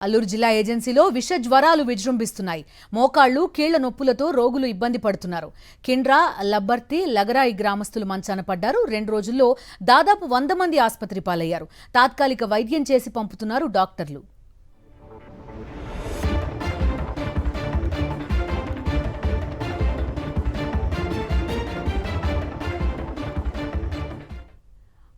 అల్లూరు జిల్లా ఏజెన్సీలో విష జ్వరాలు విజృంభిస్తున్నాయి. మోకాళ్లు, కీళ్ల నొప్పులతో రోగులు ఇబ్బంది పడుతున్నారు. కిండ్రా, లబ్బర్తి, లగరాయి గ్రామస్తులు మంచాన పడ్డారు. 2 రోజుల్లో దాదాపు 100 మంది ఆసుపత్రి పాలయ్యారు. తాత్కాలిక వైద్యం చేసి పంపుతున్నారు డాక్టర్లు.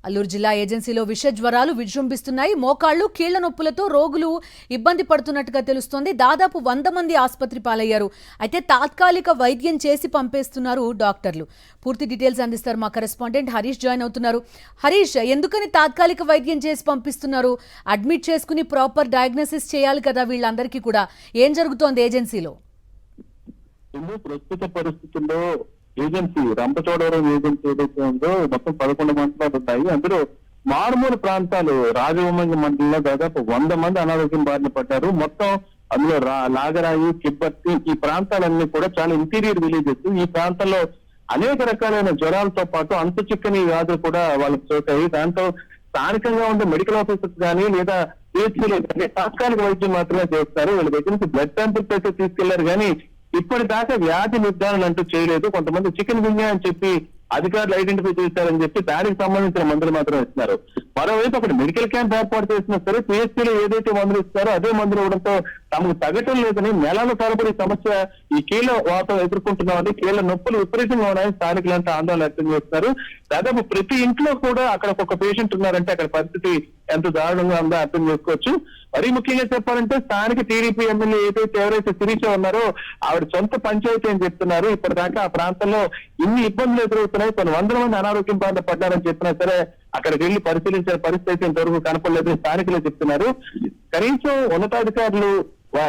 అల్లూరు జిల్లా ఏజెన్సీలో విష జ్వరాలు విజృంభిస్తున్నాయి. మోకాళ్లు, కీళ్ల నొప్పులతో రోగులు ఇబ్బంది పడుతున్నట్టుగా తెలుస్తోంది. దాదాపు 100 మంది ఆసుపత్రి పాలయ్యారు. అయితే తాత్కాలిక వైద్యం చేసి పంపేస్తున్నారు డాక్టర్లు. పూర్తి డీటెయిల్స్ అందిస్తారు మా కరెస్పాండెంట్ హరీష్ జాయిన్ అవుతున్నారు. హరీష్, ఎందుకని తాత్కాలిక వైద్యం చేసి పంపిస్తున్నారు? అడ్మిట్ చేసుకుని ప్రాపర్ డయాగ్నోసిస్ చేయాలి కదా వీళ్ళందరికీ కూడా. ఏం జరుగుతోంది ఏజెన్సీలో? ప్రస్తుత పరిస్థితుల్లో ఏజెన్సీ రంపచోడవరం ఏజెన్సీ ఏదైతే ఉందో మొత్తం 11 మండలాలు ఉంటాయి. అందులో మారుమూల ప్రాంతాలు రాజవమంగ మండలంలో దాదాపు 100 మంది అనారోగ్యం బారిన పడ్డారు. మొత్తం అందులో లాగరాయి, కిబ్బర్తి ఈ ప్రాంతాలన్నీ కూడా చాలా ఇంటీరియర్ విలేజెస్. ఈ ప్రాంతాల్లో అనేక రకాలైన జ్వరాలతో పాటు అంతు చిక్కని వ్యాధులు కూడా వాళ్ళకి సోకాయి. దాంతో స్థానికంగా ఉండే మెడికల్ ఆఫీసర్స్ కానీ లేదా పిహెచ్సీలో కానీ తాత్కాలిక వైద్యం మాత్రమే చేస్తారు. వీళ్ళ దగ్గర నుంచి బ్లడ్ శాంపిల్స్ అయితే తీసుకెళ్లారు కానీ ఇప్పటిదాకా వ్యాధి నిర్ధారణ అంటూ చేయలేదు. కొంతమంది చికెన్ గున్యా అని చెప్పి అధికారులు ఐడెంటిఫై చేశారని చెప్పి దానికి సంబంధించిన మందులు మాత్రం ఇస్తున్నారు. మరోవైపు అక్కడ మెడికల్ క్యాంప్ ఏర్పాటు చేసినా సరే పిహెచ్సీలో ఏదైతే మందులు ఇస్తారో అదే మందులు ఇవ్వడంతో తమకు తగ్గటం లేదని నెలల తరబడి సమస్య ఈ కీళ్ల వాతం ఎదుర్కొంటున్నామని, కీళ్ల నొప్పులు విపరీతంగా ఉన్నాయని స్థానికులంతా ఆందోళన వ్యక్తం చేస్తున్నారు. దాదాపు ప్రతి ఇంట్లో కూడా అక్కడ ఒక పేషెంట్ ఉన్నారంటే అక్కడ పరిస్థితి ఎంత దారుణంగా ఉందో అర్థం చేసుకోవచ్చు. మరీ ముఖ్యంగా చెప్పాలంటే స్థానిక టీడీపీ ఎమ్మెల్యే ఎవరైతే శిరీష ఉన్నారో ఆవిడ సొంత పంచాయతీ అని చెప్తున్నారు. ఇప్పటిదాకా ఆ ప్రాంతంలో ఇన్ని ఇబ్బందులు ఎదురవుతున్నాయి, కొన్ని 100 మంది అనారోగ్యం బారిన పడ్డారని చెప్పినా సరే అక్కడికి వెళ్లి పరిశీలించే పరిస్థితి ఇంతవరకు కనపడలేదని స్థానికులే చెప్తున్నారు. కనీసం ఉన్నతాధికారులు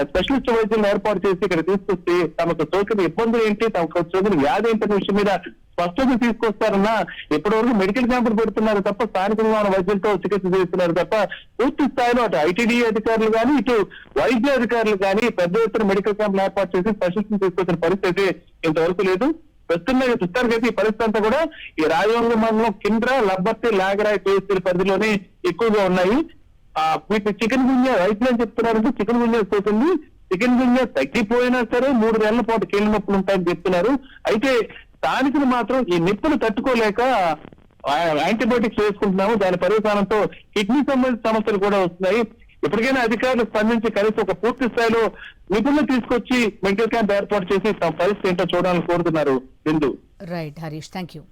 స్పెషలిస్ట్ వైద్యులను ఏర్పాటు చేసి ఇక్కడ తీసుకొచ్చి తమకు సోకిన ఇబ్బందులు ఏంటి, తమకు సోకిన వ్యాధి ఏంటనే విషయం మీద స్పష్టత తీసుకొస్తారన్నా ఇప్పటి వరకు మెడికల్ క్యాంపులు పెడుతున్నారు తప్ప స్థానికంగా ఉన్న వైద్యులతో చికిత్స చేస్తున్నారు తప్ప పూర్తి స్థాయిలో అటు ఐటీడీ అధికారులు కానీ ఇటు వైద్య అధికారులు కానీ పెద్ద ఎత్తున మెడికల్ క్యాంపులు ఏర్పాటు చేసి స్పెషలిస్ట్ తీసుకొచ్చిన పరిస్థితి ఇంతవరకు లేదు. ప్రస్తుతానికైతే ఈ పరిస్థితి అంతా కూడా ఈ రాజవంగ మండలం కిండ్రా, లబ్బర్తి, లాగరాయి పిహెచ్సీ పరిధిలోనే ఎక్కువగా ఉన్నాయి. వీటి చికెన్ గున్యా రైతులు అని చెప్తున్నారంటే చికెన్ గున్యా పోతుంది. చికెన్ గున్యా తగ్గిపోయినా సరే 3 నెలల పాటు కీళ్ళ నొప్పులు ఉంటాయని చెప్తున్నారు. అయితే స్థానికులు మాత్రం ఈ నొప్పులు తట్టుకోలేక యాంటీబయాటిక్స్ వేసుకుంటున్నాము, దాని పర్యవసానంతో కిడ్నీ సంబంధించిన సమస్యలు కూడా వస్తున్నాయి. ఇప్పటికైనా అధికారులు స్పందించి కనీసం ఒక పూర్తి స్థాయిలో నిపుణులు తీసుకొచ్చి మెడికల్ క్యాంప్ ఏర్పాటు చేసి తమ పరిస్థితి ఏంటో చూడాలని కోరుతున్నారు. Bindu. Right Harish, thank you.